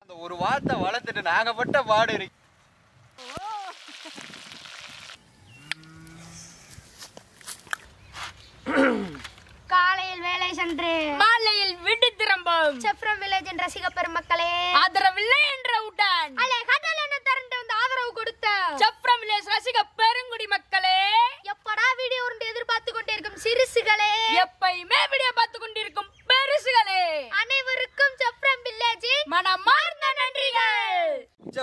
அந்த ஒரு வார்த்தை வளர்த்துட்டு நாங்க பட்ட பாடு இருக்கு. காலையில் வேலை சென்று மாலையில் வீடு திரும்பும் செஃப்ரம் வில்லேஜின் ரசிக பெருமக்களே, ஆதரவில்லை என்ற உடன் கடல் என்ன திரண்டு வந்து ஆதரவு கொடுத்த செஃப்ரம் வில்லேஜ் ரசிக பெருங்குடி மக்களே, எப்படா வீடியோ ஒன்று எதிர்பார்த்து கொண்டிருக்கும் சிறுசுகளே, எப்பயுமே வீடியோ பார்த்து கொண்டிருக்கும் பெருசுகளே, அனைவருக்கும் செஃப்ரம் வில்லேஜின் மனமார்ந்த நன்றிகள்.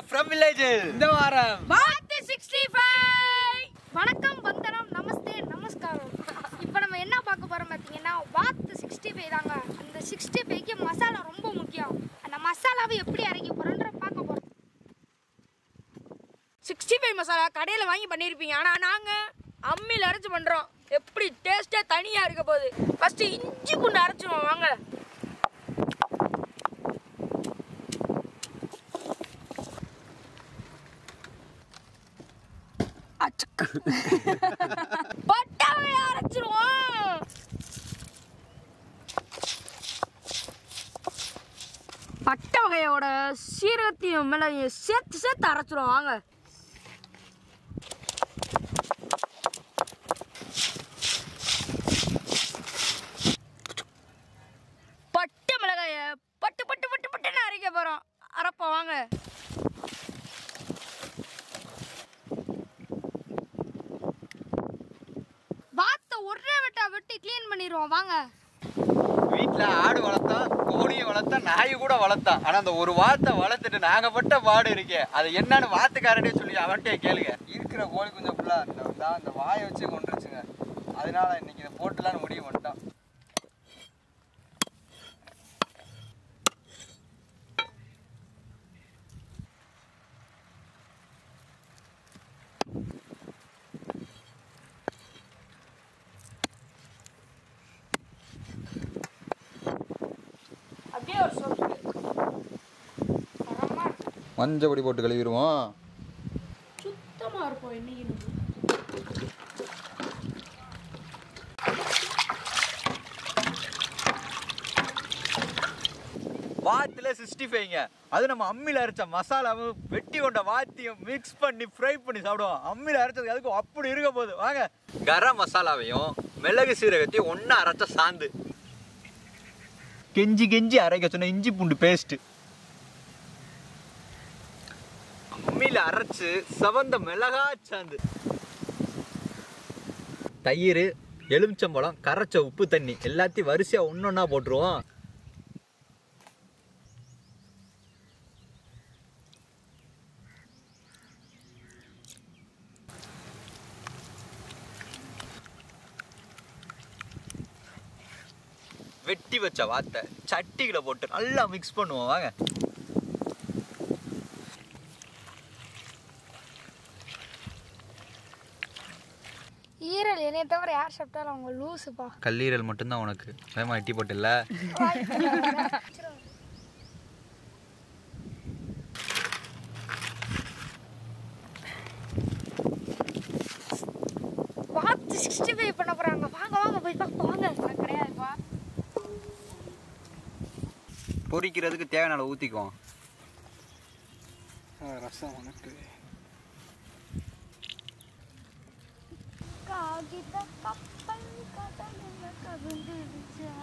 ஃப்ரம் வில்லேஜ் இந்த வாரம் வாத்து 65. வணக்கம், வந்தனம், நமஸ்தே, நமஸ்காரம். இப்போ நம்ம என்ன பார்க்க போறோம் பார்த்தீங்கன்னா வாத்து 65 தாங்க. அந்த 65க்கு மசாலா ரொம்ப முக்கியம். அந்த மசாலாவை எப்படி அரைக்க போறோன்ற பார்க்க போறோம். 65 மசாலா கடையில வாங்கி பண்ணிருப்பீங்க, ஆனா நாங்க அம்மியில அரைச்சு பண்றோம். எப்படி டேஸ்டா தனியா இருக்க போகுது. ஃபர்ஸ்ட் இஞ்சி பூண்டு அரைச்சுவோம் வாங்க. பட்டாவை அரைச்சிருவோம். பட்டை வகையோட சீரகத்தையும் மிளகையும் சேர்த்து அரைச்சிரும் வாங்க. பட்டை மிளகாய பட்டு பட்டு பட்டு பட்டுன்னு அரைக்க போறோம். அரைப்போம் வாங்க. வாத்தை ஒரே வெட்டி க்ளீன் பண்ணிடுவோம் வாங்க. வீட்டுல ஆடு வளர்த்தோம், கோழியை வளர்த்தோம், நாய் கூட வளர்த்தோம். ஆனா அந்த ஒரு வார்த்தை வளர்த்துட்டு நாங்க பட்ட பாடு இருக்கே, அது என்னன்னு வாத்துக்காரனே சொல்லி அவன்கிட்ட கேளுங்க. இருக்கிற கோழி குஞ்சம் ஃபுல்லாக அந்த வாயை வச்சு கொண்டுருச்சுங்க. அதனால இன்னைக்கு இதை போட்டுலான்னு முடிவு பண்ணிட்டோம். அப்படியே ஒரு சொல் மஞ்சள் பொடி போட்டு கழுவிடுவோம். சுத்தமா இருக்கும். இன்னைக்கு வாத்துல 65ங்க. அது நம்ம அம்மியில அரைச்ச மசாலாவும் வெட்டி கொண்ட வாத்தியும் மிக்ஸ் பண்ணி ஃப்ரை பண்ணி சாப்பிடுவோம். அம்மியில அரைச்சது அதுக்கு அப்படி இருக்க போகுது வாங்க. கரம் மசாலாவையும் மிளகு சீரகத்தையும் ஒன்னா அரைச்ச சாந்து, கெஞ்சி கெஞ்சி அரைக்க சொன்ன இஞ்சி பூண்டு பேஸ்ட், அம்மியில அரைச்சு சவந்த மிளகா சாந்து, தயிர், எலுமிச்சம்பழம், கரைச்ச உப்பு தண்ணி எல்லாத்தையும் வரிசையா ஒன்னொன்னா போட்டுருவோம். வெட்டி வச்ச வாத்தை சட்டிகளை போட்டு நல்லா மிக்ஸ் பண்ணுவோம் வாங்க. ஈரல் என்னைய தவிர யார் சாப்பிட்டாலும் அவங்க லூசுப்பா. கல்லீரல் மட்டும்தான் உனக்கு. வேமா வெட்டி போட்டில்ல. வாத்து 65 பண்ண போறாங்க. வாங்க வாங்க போய் பார்ப்போம் வாங்க. கிடையாதுப்பா. பொரிக்கிறதுக்கு தேவையான ஊற்றிக்குவோம். ரசம் உனக்கு காகித கப்பல் கடலில் கவிழ்ந்துடுச்சா.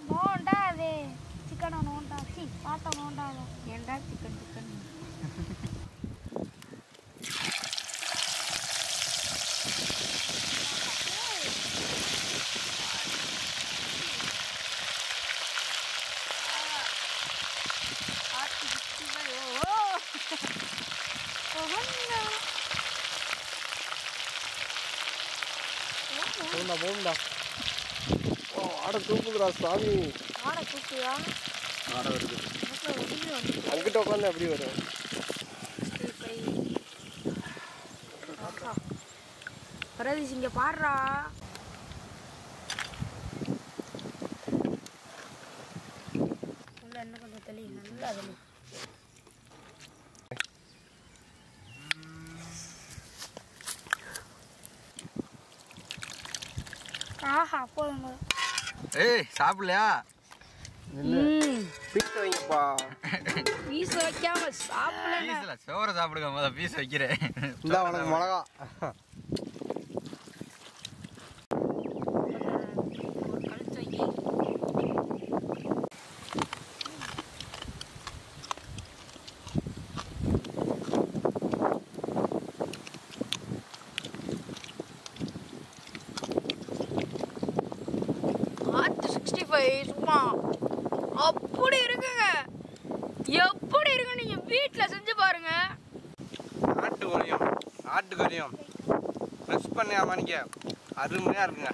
நோண்டாதே சிக்கனை நோண்டா. பாட்டை நோண்டாத. ஏண்டா சிக்கன் சிக்கன். போகும்டா. ஆடை தூக்குதுடா சாமி. ஆடை தூக்குதா? ஆடை வருது. அங்கிட்ட உட்காந்து எப்படி வரும்? பரதீஷ் இங்க பாடுறா. என்ன கொஞ்சம் தெளி நல்லா தெளி. ஆஹா போதுங்க. ஏய் சாப்பிடலையா? பீஸ் வைங்கப்பா. பீஸ் வைக்காம சாப்பிடல. பீஸ்ல சோற சாப்பிடுங்க, முத பீஸ் வைக்கிறேன். இந்த உனக்கு மிளகா. சும்மா அப்படி இருக்குங்க. எப்படி இருக்கு நீங்க வீட்டுல செஞ்சு பாருங்க. ஆட்டுக்கறியும் மிக்ஸ் பண்ணி மணிக்க அருமையா இருக்குங்க.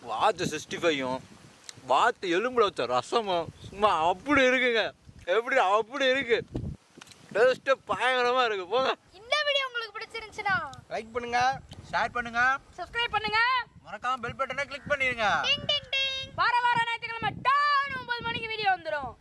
வாத்து 65யும் வாத்து எலும்புல வச்ச ரசமும் சும்மா அப்படி இருக்குங்க. எப்படி அப்படி இருக்கு, டேஸ்ட்டு பயங்கரமா இருக்கு. போங்க. இந்த வீடியோ உங்களுக்கு பிடிச்சிருந்துச்சுன்னா லைக் பண்ணுங்க, ஷேர் பண்ணுங்க, சப்ஸ்கிரைப் பண்ணுங்க, மறக்காம பெல் பட்டனை கிளிக் பண்ணிருங்க. டிங் டிங் டிங். வார ஞாயிற்றுக்கிழமை 9 மணிக்கு வீடியோ வந்துடும்.